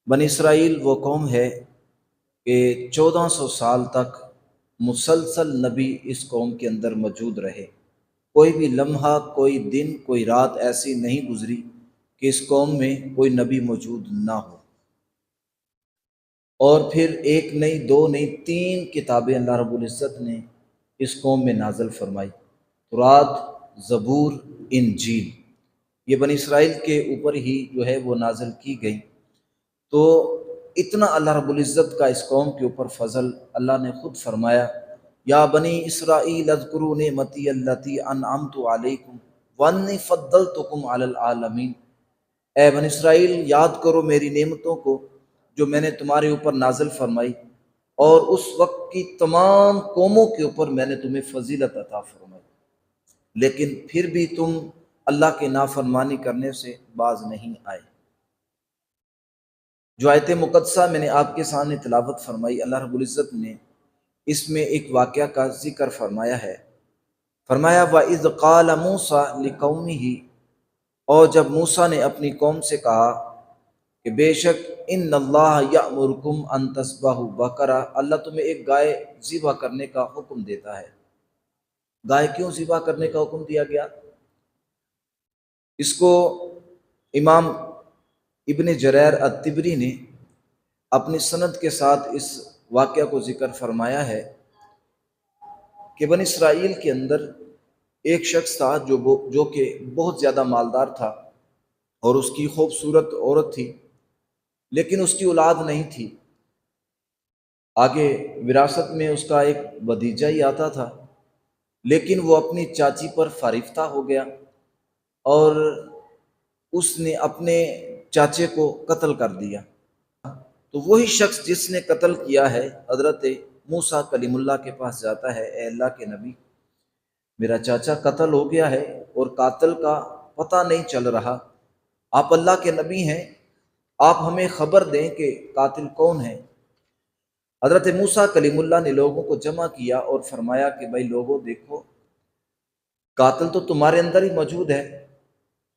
بنی اسرائیل وہ قوم ہے کہ 1400 سال تک مسلسل نبی اس قوم کے اندر موجود رہے۔ کوئی بھی لمحہ، کوئی دن، کوئی رات ایسی نہیں گزری کہ اس قوم میں کوئی نبی موجود نہ ہو۔ اور پھر ایک نہیں، دو نہیں، 3 کتابیں اللہ رب العزت نے اس قوم میں نازل فرمائی، تورات، زبور، انجیل۔ یہ بنی اسرائیل کے اوپر ہی جو ہے وہ نازل کی گئی۔ تو اتنا اللہ رب العزت کا اس قوم کے اوپر فضل، اللہ نے خود فرمایا یا بنی اسرائیل اذکروا نعمتی التی انعمت علیکم وانی فضلتکم علی العالمین۔ اے بنی اسرائیل، یاد کرو میری نعمتوں کو جو میں نے تمہارے اوپر نازل فرمائی، اور اس وقت کی تمام قوموں کے اوپر میں نے تمہیں فضیلت عطا فرمائی، لیکن پھر بھی تم اللہ کے نافرمانی کرنے سے باز نہیں آئے۔ جو آیت مقدسہ میں نے آپ کے سامنے تلاوت فرمائی، اللہ رب العزت نے اس میں ایک واقعہ کا ذکر فرمایا ہے۔ فرمایا وَإِذْ قَالَ مُوسَىٰ لِقَوْمِهِ، اور جب موسیٰ نے اپنی قوم سے کہا کہ بے شک ان اللہ یأمرکم ان تذبحوا بقرہ، اللہ تمہیں ایک گائے ذبح کرنے کا حکم دیتا ہے۔ گائے کیوں ذبح کرنے کا حکم دیا گیا؟ اس کو امام ابن جریر الطبری نے اپنی سند کے ساتھ اس واقعہ کو ذکر فرمایا ہے کہ بنی اسرائیل کے اندر ایک شخص تھا جو کہ بہت زیادہ مالدار تھا، اور اس کی خوبصورت عورت تھی، لیکن اس کی اولاد نہیں تھی۔ آگے وراثت میں اس کا ایک بھتیجا ہی آتا تھا، لیکن وہ اپنی چاچی پر فارفتہ ہو گیا، اور اس نے اپنے چاچے کو قتل کر دیا۔ تو وہی شخص جس نے قتل کیا ہے حضرت موسیٰ کلیم اللہ کے پاس جاتا ہے، اے اللہ کے نبی، میرا چاچا قتل ہو گیا ہے اور قاتل کا پتہ نہیں چل رہا، آپ اللہ کے نبی ہیں، آپ ہمیں خبر دیں کہ قاتل کون ہے۔ حضرت موسیٰ کلیم اللہ نے لوگوں کو جمع کیا اور فرمایا کہ بھائی لوگوں، دیکھو قاتل تو تمہارے اندر ہی موجود ہے،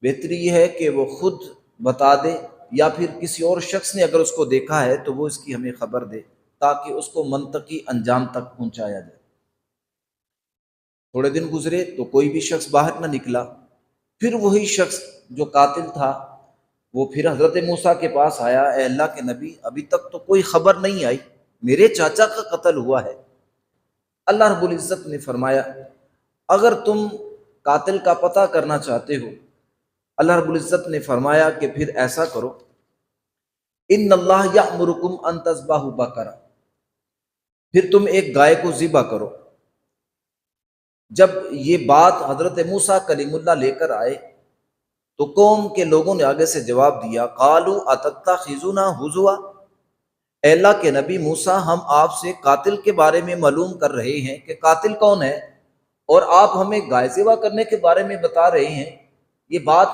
بہتر یہ ہے کہ وہ خود بتا دے، یا پھر کسی اور شخص نے اگر اس کو دیکھا ہے تو وہ اس کی ہمیں خبر دے، تاکہ اس کو منطقی انجام تک پہنچایا جائے۔ تھوڑے دن گزرے تو کوئی بھی شخص باہر نہ نکلا، پھر وہی شخص جو قاتل تھا وہ پھر حضرت موسیٰ کے پاس آیا، اے اللہ کے نبی، ابھی تک تو کوئی خبر نہیں آئی، میرے چاچا کا قتل ہوا ہے۔ اللہ رب العزت نے فرمایا اگر تم قاتل کا پتہ کرنا چاہتے ہو، اللہ رب العزت نے فرمایا کہ پھر ایسا کرو، ان اللہ یأمرکم ان تذبحوا بقرہ، پھر تم ایک گائے کو ذبح کرو۔ جب یہ بات حضرت موسیٰ کلیم اللہ لے کر آئے تو قوم کے لوگوں نے آگے سے جواب دیا، قالوا اتتخذنا ہزوا، اے اللہ کے نبی موسیٰ، ہم آپ سے قاتل کے بارے میں معلوم کر رہے ہیں کہ قاتل کون ہے، اور آپ ہمیں گائے ذبح کرنے کے بارے میں بتا رہے ہیں، یہ بات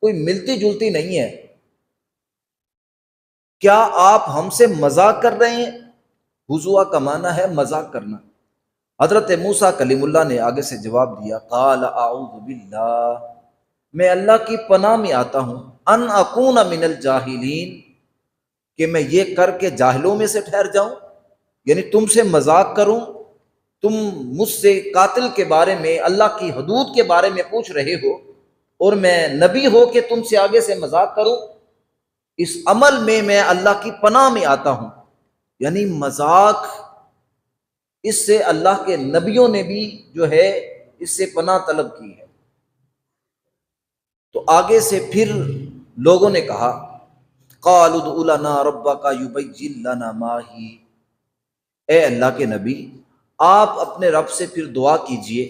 کوئی ملتی جلتی نہیں ہے، کیا آپ ہم سے مذاق کر رہے ہیں؟ ہزوا کا معنی ہے مذاق کرنا۔ حضرت موسیٰ کلیم اللہ نے آگے سے جواب دیا، قال اعوذ باللہ، میں اللہ کی پناہ میں آتا ہوں، ان اکون من الجاہلین، کہ میں یہ کر کے جاہلوں میں سے ٹھہر جاؤں، یعنی تم سے مذاق کروں، تم مجھ سے قاتل کے بارے میں، اللہ کی حدود کے بارے میں پوچھ رہے ہو، اور میں نبی ہو کہ تم سے آگے سے مذاق کروں، اس عمل میں اللہ کی پناہ میں آتا ہوں۔ یعنی مذاق، اس سے اللہ کے نبیوں نے بھی جو ہے اس سے پناہ طلب کی ہے۔ تو آگے سے پھر لوگوں نے کہا، قالوا ادع لنا ربک یبین لنا ما ہی، اے اللہ کے نبی آپ اپنے رب سے پھر دعا کیجئے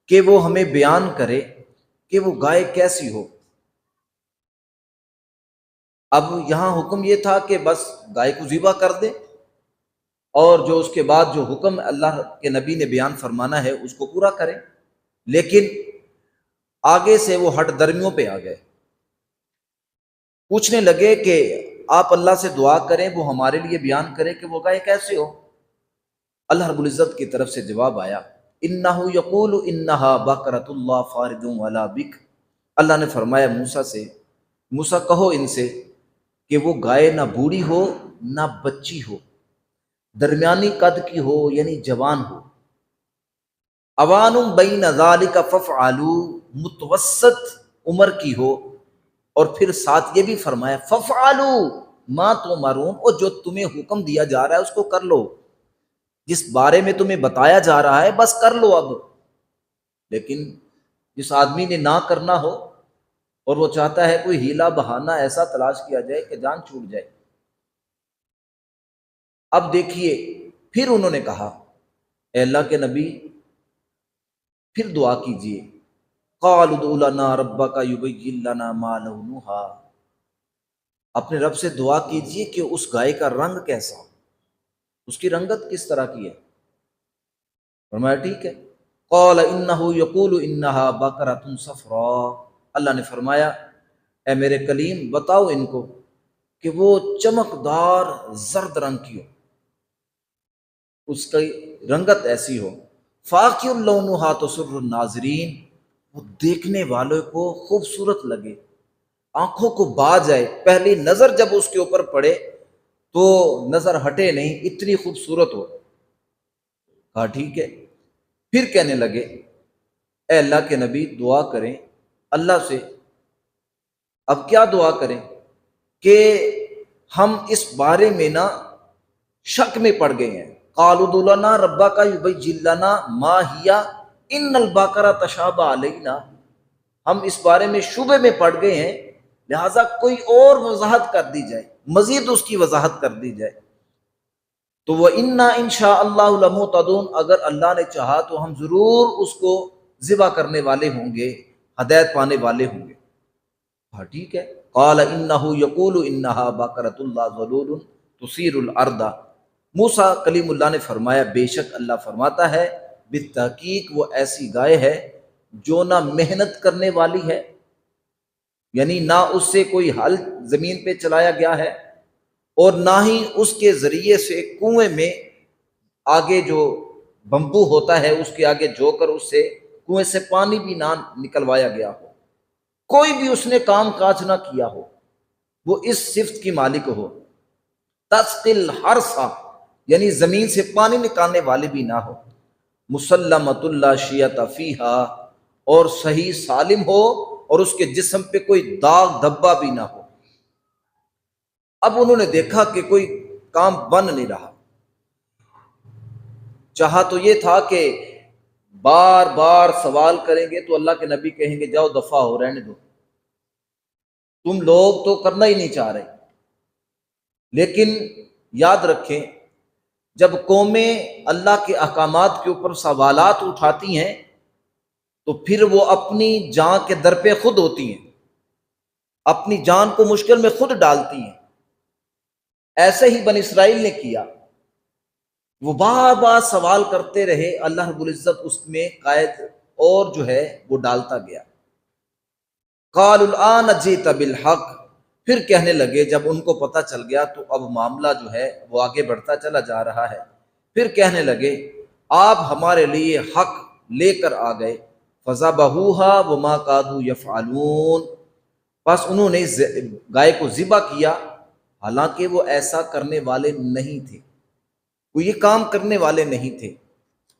کہ وہ ہمیں بیان کرے کہ وہ گائے کیسی ہو۔ اب یہاں حکم یہ تھا کہ بس گائے کو ذبح کر دے، اور جو اس کے بعد جو حکم اللہ کے نبی نے بیان فرمانا ہے اس کو پورا کریں، لیکن آگے سے وہ ہٹ درمیوں پہ آ گئے، پوچھنے لگے کہ آپ اللہ سے دعا کریں، وہ ہمارے لیے بیان کرے کہ وہ گائے کیسے ہو۔ اللہ رب العزت کی طرف سے جواب آیا، انہ یقول انہا بقرۃ اللہ فارض ولا بک، اللہ نے فرمایا موسیٰ سے، موسیٰ کہو ان سے کہ وہ گائے نہ بوڑھی ہو نہ بچی ہو، درمیانی قد کی ہو یعنی جوان ہو، اوان بین ذالک ففعلوا متوسط عمر کی ہو، اور پھر ساتھ یہ بھی فرمایا ففعلوا ما تؤمرون، اور جو تمہیں حکم دیا جا رہا ہے اس کو کر لو، جس بارے میں تمہیں بتایا جا رہا ہے بس کر لو اب۔ لیکن جس آدمی نے نہ کرنا ہو اور وہ چاہتا ہے کوئی ہیلا بہانہ ایسا تلاش کیا جائے کہ جان چھوٹ جائے۔ اب دیکھیے پھر انہوں نے کہا اے اللہ کے نبی پھر دعا کیجئے، قالوا ادع لنا ربک یبین لنا ما لونھا، اپنے رب سے دعا کیجئے کہ اس گائے کا رنگ کیسا ہو، اس کی رنگت کس طرح کی ہے۔ فرمایا ٹھیک ہے۔ قال انہ یقول انہا بقرۃ صفراء، اللہ نے فرمایا اے میرے کلیم بتاؤ ان کو کہ وہ چمکدار زرد رنگ کی ہو، اس کی رنگت ایسی ہو، فاقع لونھا تسر الناظرین، وہ دیکھنے والوں کو خوبصورت لگے، آنکھوں کو بھا جائے، پہلی نظر جب اس کے اوپر پڑے تو نظر ہٹے نہیں، اتنی خوبصورت ہو۔ کہا ٹھیک ہے۔ پھر کہنے لگے اے اللہ کے نبی دعا کریں اللہ سے۔ اب کیا دعا کریں کہ ہم اس بارے میں نا شک میں پڑ گئے ہیں۔ قالوا ادع لنا ربک یبین لنا ما ہی ان البقرۃ تشابہ علینا، ہم اس بارے میں شبے میں پڑ گئے ہیں، لہٰذا کوئی اور وضاحت کر دی جائے، مزید اس کی وضاحت کر دی جائے۔ تو وہ انا ان شاء اللہ لمہتدون، اگر اللہ نے چاہا تو ہم ضرور اس کو ذبح کرنے والے ہوں گے، ہدایت پانے والے ہوں گے۔ ہاں ٹھیک ہے۔ قال انہ یقول انہا بقرۃ لا ذلول تثیر الارض، موسیٰ کلیم اللہ نے فرمایا بے شک اللہ فرماتا ہے بالتحقیق وہ ایسی گائے ہے جو نہ محنت کرنے والی ہے، یعنی نہ اس سے کوئی ہل زمین پہ چلایا گیا ہے، اور نہ ہی اس کے ذریعے سے کنویں میں آگے جو بمبو ہوتا ہے اس کے آگے جو کر اس سے کنویں سے پانی بھی نہ نکلوایا گیا ہو، کوئی بھی اس نے کام کاج نہ کیا ہو، وہ اس صفت کی مالک ہو۔ تسقی الحرث، یعنی زمین سے پانی نکالنے والے بھی نہ ہو، مسلمۃ لا شیۃ فیہا، اور صحیح سالم ہو اور اس کے جسم پہ کوئی داغ دھبا بھی نہ ہو۔ اب انہوں نے دیکھا کہ کوئی کام بن نہیں رہا، چاہا تو یہ تھا کہ بار بار سوال کریں گے تو اللہ کے نبی کہیں گے جاؤ دفع ہو رہنے دو، تم لوگ تو کرنا ہی نہیں چاہ رہے۔ لیکن یاد رکھیں جب قومیں اللہ کے احکامات کے اوپر سوالات اٹھاتی ہیں تو پھر وہ اپنی جان کے در پہ خود ہوتی ہیں، اپنی جان کو مشکل میں خود ڈالتی ہیں۔ ایسے ہی بنی اسرائیل نے کیا، وہ بار بار سوال کرتے رہے، اللہ رب العزت اس میں قائد اور جو ہے وہ ڈالتا گیا۔ قالوا الآن جئت بالحق، پھر کہنے لگے جب ان کو پتہ چل گیا تو اب معاملہ جو ہے وہ آگے بڑھتا چلا جا رہا ہے، پھر کہنے لگے آپ ہمارے لیے حق لے کر آ گئے، فذبحوها وما كادوا يفعلون، پس انہوں نے گائے کو ذبح کیا حالانکہ وہ ایسا کرنے والے نہیں تھے، وہ یہ کام کرنے والے نہیں تھے۔